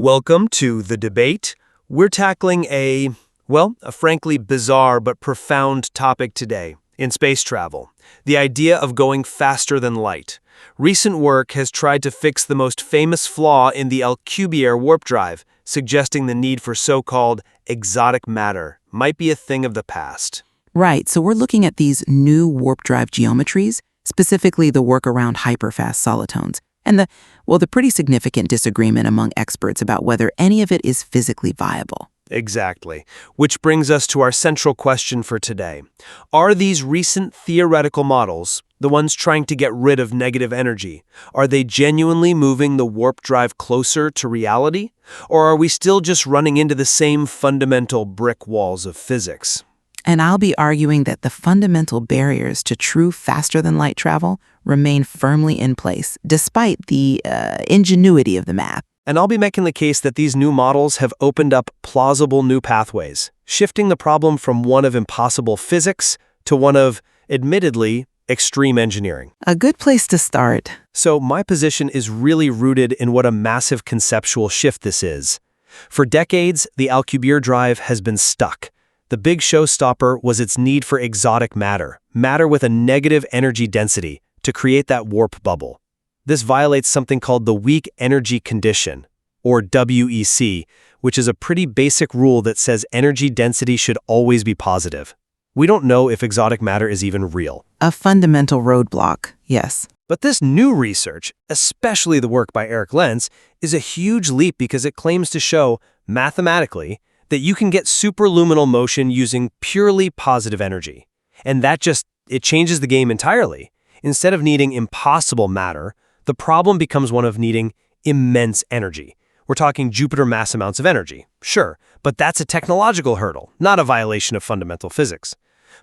Welcome to The Debate. We're tackling a frankly bizarre but profound topic today in space travel. The idea of going faster than light. Recent work has tried to fix the most famous flaw in the Alcubierre warp drive, suggesting the need for so-called exotic matter might be a thing of the past. Right, so we're looking at these new warp drive geometries, specifically the work around hyperfast solitones, and the pretty significant disagreement among experts about whether any of it is physically viable. Exactly. Which brings us to our central question for today. Are these recent theoretical models, the ones trying to get rid of negative energy, are they genuinely moving the warp drive closer to reality? Or are we still just running into the same fundamental brick walls of physics? And I'll be arguing that the fundamental barriers to true faster-than-light travel remain firmly in place, despite the ingenuity of the math. And I'll be making the case that these new models have opened up plausible new pathways, shifting the problem from one of impossible physics to one of, admittedly, extreme engineering. A good place to start. So my position is really rooted in what a massive conceptual shift this is. For decades, the Alcubierre drive has been stuck. The big showstopper was its need for exotic matter with a negative energy density, to create that warp bubble. This violates something called the weak energy condition, or WEC, which is a pretty basic rule that says energy density should always be positive. We don't know if exotic matter is even real. A fundamental roadblock, yes. But this new research, especially the work by Eric Lentz, is a huge leap because it claims to show, mathematically, that you can get superluminal motion using purely positive energy. And it changes the game entirely. Instead of needing impossible matter, the problem becomes one of needing immense energy. We're talking Jupiter mass amounts of energy, sure, but that's a technological hurdle, not a violation of fundamental physics.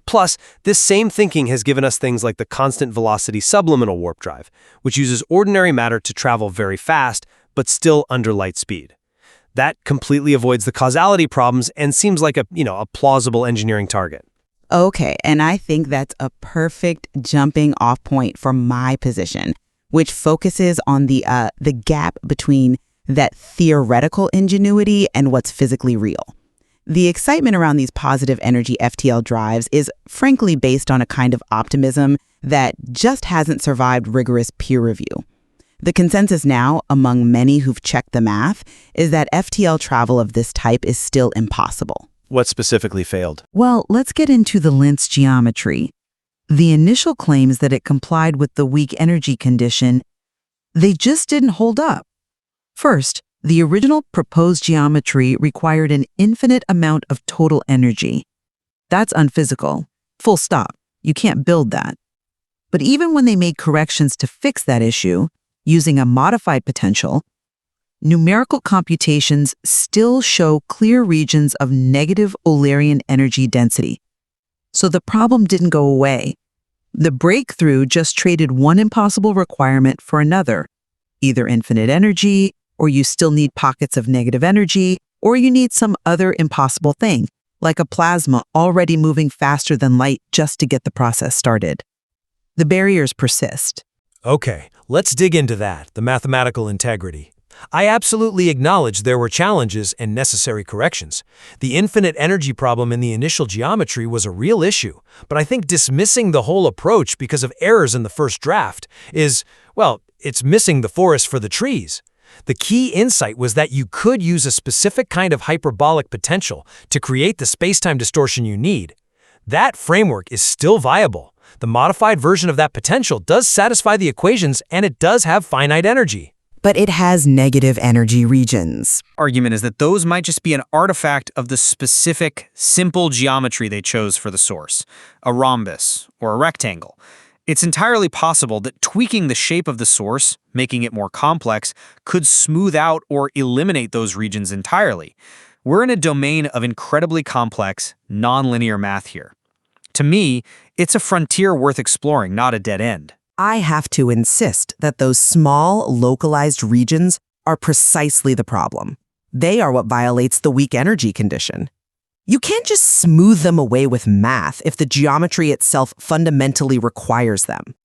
Plus, this same thinking has given us things like the constant velocity subluminal warp drive, which uses ordinary matter to travel very fast, but still under light speed. That completely avoids the causality problems and seems like a plausible engineering target. Okay, and I think that's a perfect jumping off point for my position, which focuses on the gap between that theoretical ingenuity and what's physically real. The excitement around these positive energy FTL drives is frankly based on a kind of optimism that just hasn't survived rigorous peer review. The consensus now, among many who've checked the math, is that FTL travel of this type is still impossible. What specifically failed? Well, let's get into the Lentz geometry. The initial claims that it complied with the weak energy condition, they just didn't hold up. First, the original proposed geometry required an infinite amount of total energy. That's unphysical. Full stop. You can't build that. But even when they made corrections to fix that issue, using a modified potential, numerical computations still show clear regions of negative Eulerian energy density. So the problem didn't go away. The breakthrough just traded one impossible requirement for another, either infinite energy, or you still need pockets of negative energy, or you need some other impossible thing, like a plasma already moving faster than light just to get the process started. The barriers persist. Okay, let's dig into that, the mathematical integrity. I absolutely acknowledge there were challenges and necessary corrections. The infinite energy problem in the initial geometry was a real issue, but I think dismissing the whole approach because of errors in the first draft it's missing the forest for the trees. The key insight was that you could use a specific kind of hyperbolic potential to create the spacetime distortion you need. That framework is still viable. The modified version of that potential does satisfy the equations, and it does have finite energy. But it has negative energy regions. Argument is that those might just be an artifact of the specific, simple geometry they chose for the source, a rhombus or a rectangle. It's entirely possible that tweaking the shape of the source, making it more complex, could smooth out or eliminate those regions entirely. We're in a domain of incredibly complex, nonlinear math here. To me, it's a frontier worth exploring, not a dead end. I have to insist that those small, localized regions are precisely the problem. They are what violates the weak energy condition. You can't just smooth them away with math if the geometry itself fundamentally requires them.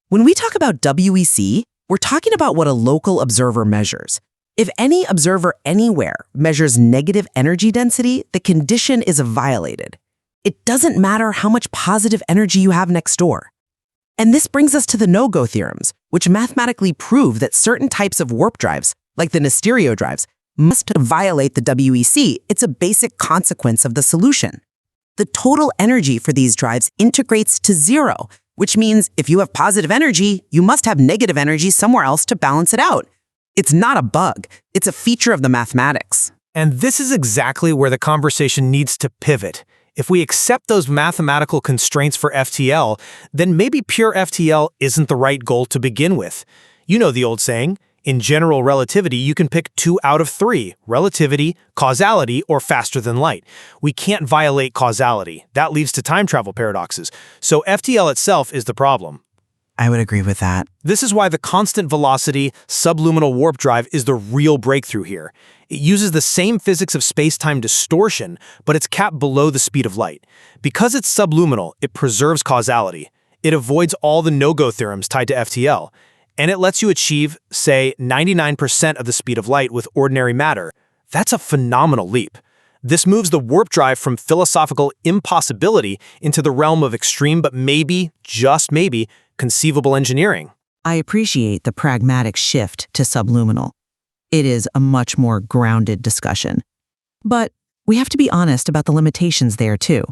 When we talk about WEC, we're talking about what a local observer measures. If any observer anywhere measures negative energy density, the condition is violated. It doesn't matter how much positive energy you have next door. And this brings us to the no-go theorems, which mathematically prove that certain types of warp drives, like the Nestereo drives, must violate the WEC. It's a basic consequence of the solution. The total energy for these drives integrates to zero, which means if you have positive energy, you must have negative energy somewhere else to balance it out. It's not a bug. It's a feature of the mathematics. And this is exactly where the conversation needs to pivot. If we accept those mathematical constraints for FTL, then maybe pure FTL isn't the right goal to begin with. You know the old saying, in general relativity, you can pick 2 out of 3, relativity, causality, or faster than light. We can't violate causality. That leads to time travel paradoxes. So FTL itself is the problem. I would agree with that. This is why the constant velocity subluminal warp drive is the real breakthrough here. It uses the same physics of space-time distortion, but it's capped below the speed of light. Because it's subluminal, it preserves causality. It avoids all the no-go theorems tied to FTL, and it lets you achieve, say, 99% of the speed of light with ordinary matter. That's a phenomenal leap. This moves the warp drive from philosophical impossibility into the realm of extreme but maybe, just maybe, conceivable engineering. I appreciate the pragmatic shift to subluminal. It is a much more grounded discussion. But we have to be honest about the limitations there too.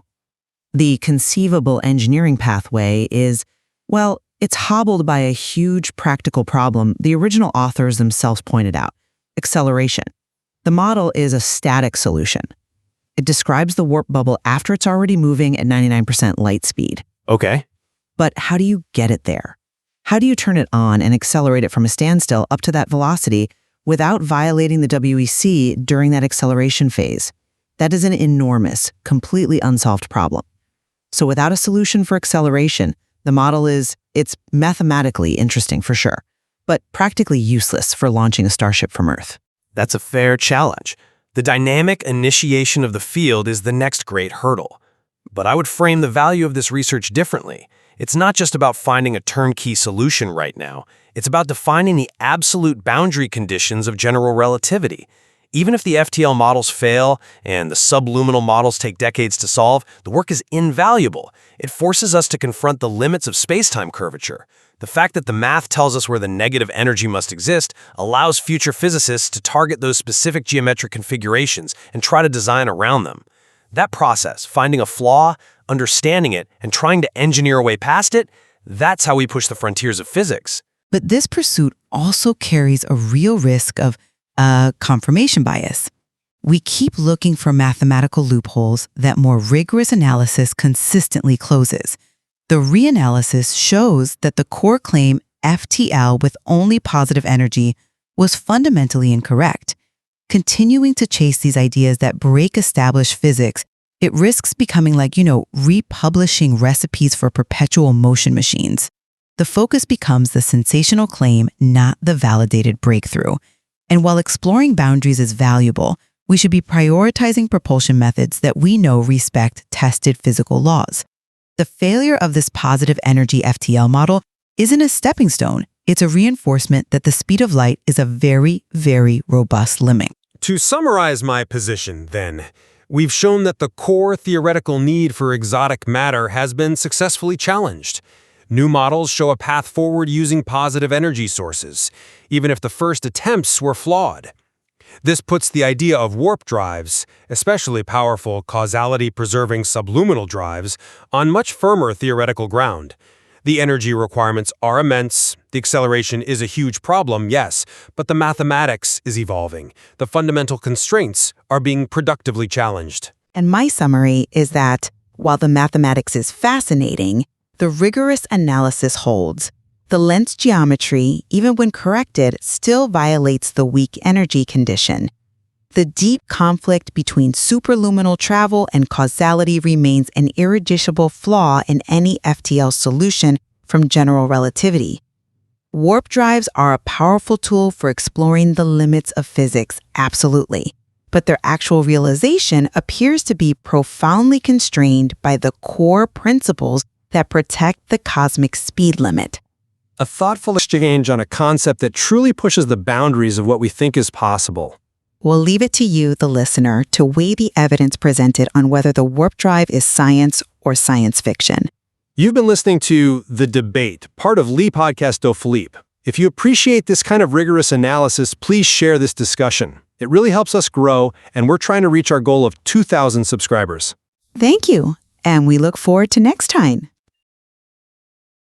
The conceivable engineering pathway is, well, it's hobbled by a huge practical problem the original authors themselves pointed out: acceleration. The model is a static solution. It describes the warp bubble after it's already moving at 99% light speed. Okay. But how do you get it there? How do you turn it on and accelerate it from a standstill up to that velocity without violating the WEC during that acceleration phase? That is an enormous, completely unsolved problem. So without a solution for acceleration, the model it's mathematically interesting for sure, but practically useless for launching a starship from Earth. That's a fair challenge. The dynamic initiation of the field is the next great hurdle. But I would frame the value of this research differently. It's not just about finding a turnkey solution right now. It's about defining the absolute boundary conditions of general relativity. Even if the FTL models fail and the subluminal models take decades to solve, the work is invaluable. It forces us to confront the limits of spacetime curvature. The fact that the math tells us where the negative energy must exist allows future physicists to target those specific geometric configurations and try to design around them. That process, finding a flaw, understanding it, and trying to engineer a way past it, that's how we push the frontiers of physics. But this pursuit also carries a real risk of confirmation bias. We keep looking for mathematical loopholes that more rigorous analysis consistently closes. The reanalysis shows that the core claim FTL with only positive energy was fundamentally incorrect. Continuing to chase these ideas that break established physics, it risks becoming like, republishing recipes for perpetual motion machines. The focus becomes the sensational claim, not the validated breakthrough. And while exploring boundaries is valuable, we should be prioritizing propulsion methods that we know respect tested physical laws. The failure of this positive energy FTL model isn't a stepping stone. It's a reinforcement that the speed of light is a very, very robust limit. To summarize my position, then, we've shown that the core theoretical need for exotic matter has been successfully challenged. New models show a path forward using positive energy sources, even if the first attempts were flawed. This puts the idea of warp drives, especially powerful causality-preserving subluminal drives, on much firmer theoretical ground. The energy requirements are immense. The acceleration is a huge problem, yes, but the mathematics is evolving. The fundamental constraints are being productively challenged. And my summary is that, while the mathematics is fascinating, the rigorous analysis holds. The Lentz geometry, even when corrected, still violates the weak energy condition. The deep conflict between superluminal travel and causality remains an irreducible flaw in any FTL solution from general relativity. Warp drives are a powerful tool for exploring the limits of physics, absolutely. But their actual realization appears to be profoundly constrained by the core principles that protect the cosmic speed limit. A thoughtful exchange on a concept that truly pushes the boundaries of what we think is possible. We'll leave it to you, the listener, to weigh the evidence presented on whether the warp drive is science or science fiction. You've been listening to The Debate, part of Lee Podcast Do Philippe. If you appreciate this kind of rigorous analysis, please share this discussion. It really helps us grow, and we're trying to reach our goal of 2,000 subscribers. Thank you, and we look forward to next time.